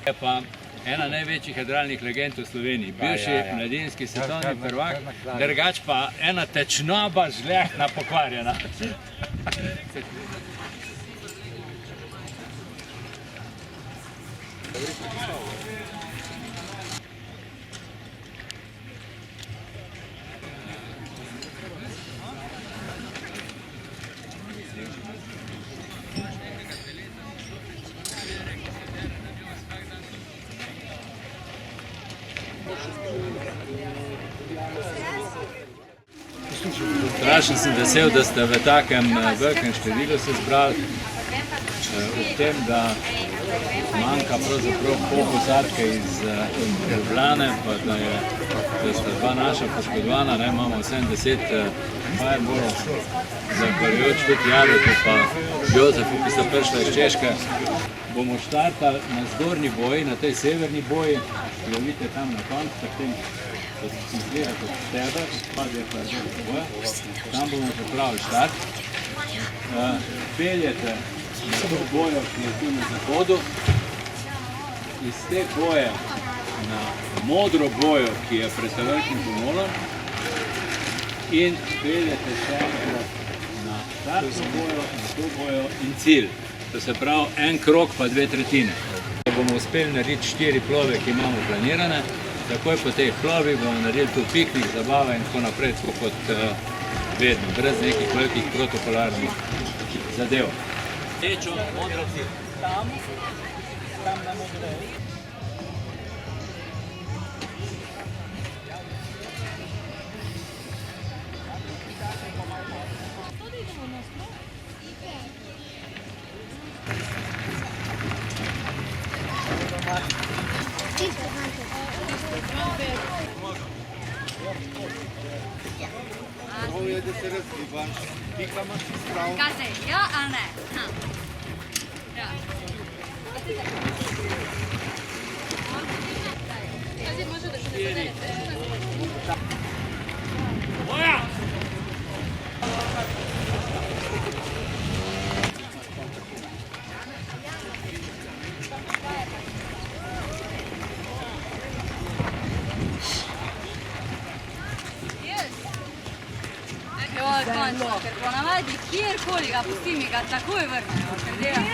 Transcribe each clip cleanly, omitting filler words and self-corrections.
Je pa ena največjih jadralnih legend v Sloveniji, bivši mladinski svetovni prvak, drugač pa ena tečnoba žlehna pokvarjena. Strašno sem vesel, da ste v takem velikem številu se zbrali, ob tem, da manjka pravzaprav pol posadke iz Ljubljane, pa da sta dva naša poškodovana, imamo 70 firebolov, zahvaljujoč tudi Jaretu pa Jozefu, ki sta prišla iz Češke. Bomo štartali na zgornji boji, na tej severni boji, ki jo vidite tam na koncu, da se izgleda kot steber, spad je pa zgornji boja. Tam bomo popravili štart. Peljete na to bojo, ki je tu na zahodu. Iz te boje na modro bojo, ki je pred velikim pomolom. In peljete še na štartno bojo, na to bojo in cilj. To se pravi en krog pa 2/3. Bomo uspeli narediti 4 plove, ki imamo planirane. Takoj po teh plovih bomo naredili tu piknik, zabava in tako naprej, tako kot vedno, brez nekih velikih protokolarnih zadev. Rdečo, modro si tam na modro. Ovo je, da se razgibaš, pikama si sprav. Kaže, ja ali ne? Ja. Kaže, može da se podelite. Boja! Joj, končno, ker ponavadi kjerkoli ga pustim, mi ga takoj vrnejo, ker delam.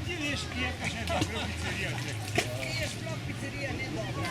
ti veš, kje je kakšna dobra pizzerija? Je sploh pizzerija ne dobra.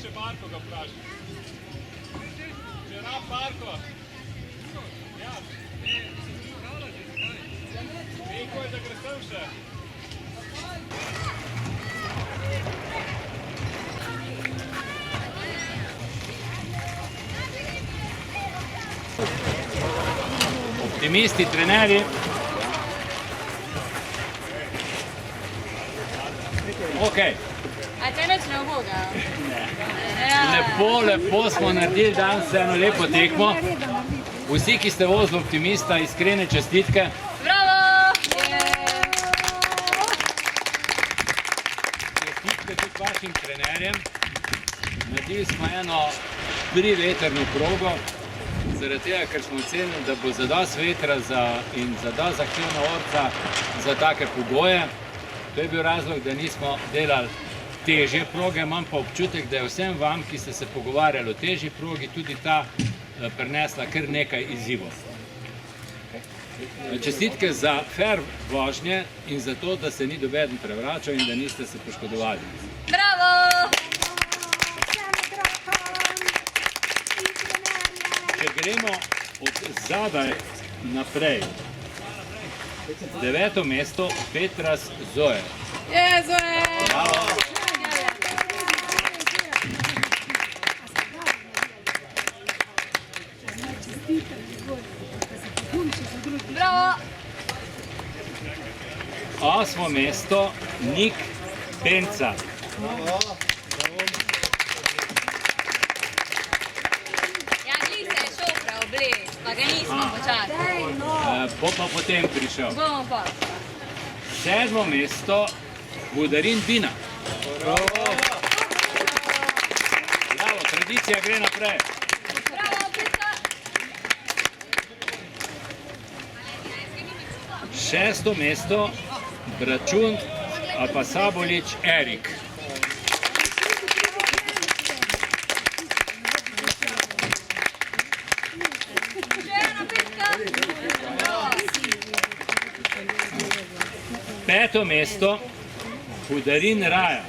Še Marko ga vprašaj. Če rab Marko. Ja. Rekel je, da gre sem še. Optimisti, trenerji. Okay. A te neč ne uboga? Lepo smo naredili danes eno lepo tekmo. Vsi, ki ste vozili Optimista, iskrene čestitke. Bravo! Čestitke tudi vašim trenerjem. Naredili smo eno privetrno progo. zaradi tega, ker smo ocenili, da bo zadost vetra in zadost zahtevna orca za take pogoje. To je bil razlog, da nismo delali težje proge, imam pa občutek, da je vsem vam, ki ste se pogovarjali o težji progi, tudi ta prinesla kar nekaj izzivov. Čestitke za fair vožnje in za to, da se ni nobeden prevračal in da niste se poškodovali. Bravo! Če gremo od zadaj naprej, 9. mesto Petras Zoe. Jezoje! Bravo! 8. mesto Nik Penca. Ja, glih se je šel preobleč, pa ga nismo počakali. Bo pa potem prišel. Bomo pa. 7. mesto Budarin Bina. Bravo, tradicija gre naprej. Bravo, Petra! 6. mesto Bračun Apasabolič Erik. Še ena petka! Bravo! 5. mesto Budarin Raja.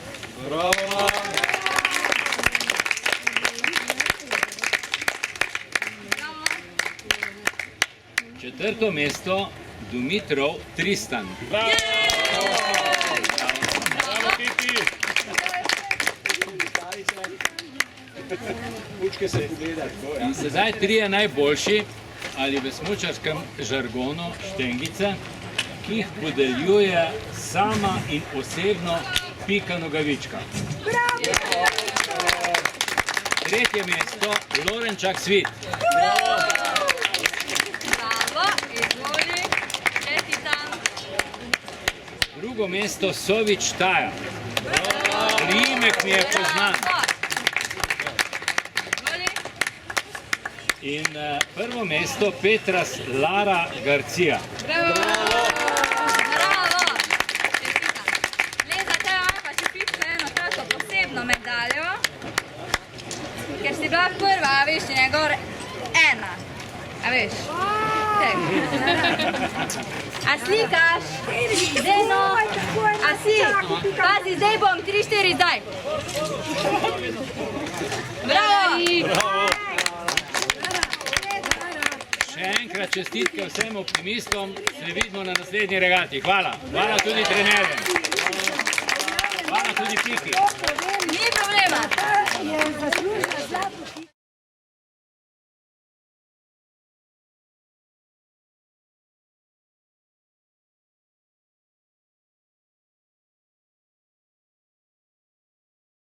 Bravo! 4. mesto Dumitrov Tristan. Bravo, Titi! In sedaj trije najboljši, ali v smučarskem žargonu štengice, ki jih podeljuje sama in osebno Pika Nogavička. 3. mesto Lorenčak Svit. Bravo, izvoli, čestitam. 2. mesto Sovič Taja. Priimek mi je poznan. Izvoli. In 1. mesto Petras Lara Garcia. Bravo! Bravo! Čestitam. Le za te imam pa še pišče eno tako posebno medaljo, ker si bila prva, a veš, in je gor ena. A veš? A slikaš? Zdaj no. A si? Pazi, zdaj bom 3-4 zdaj. Bravo! Še enkrat čestitke vsem optimistom, se vidimo na naslednji regati. Hvala. Hvala tudi trenerjem. Hvala tudi Piki. Ni problema. Je zaslužila zlato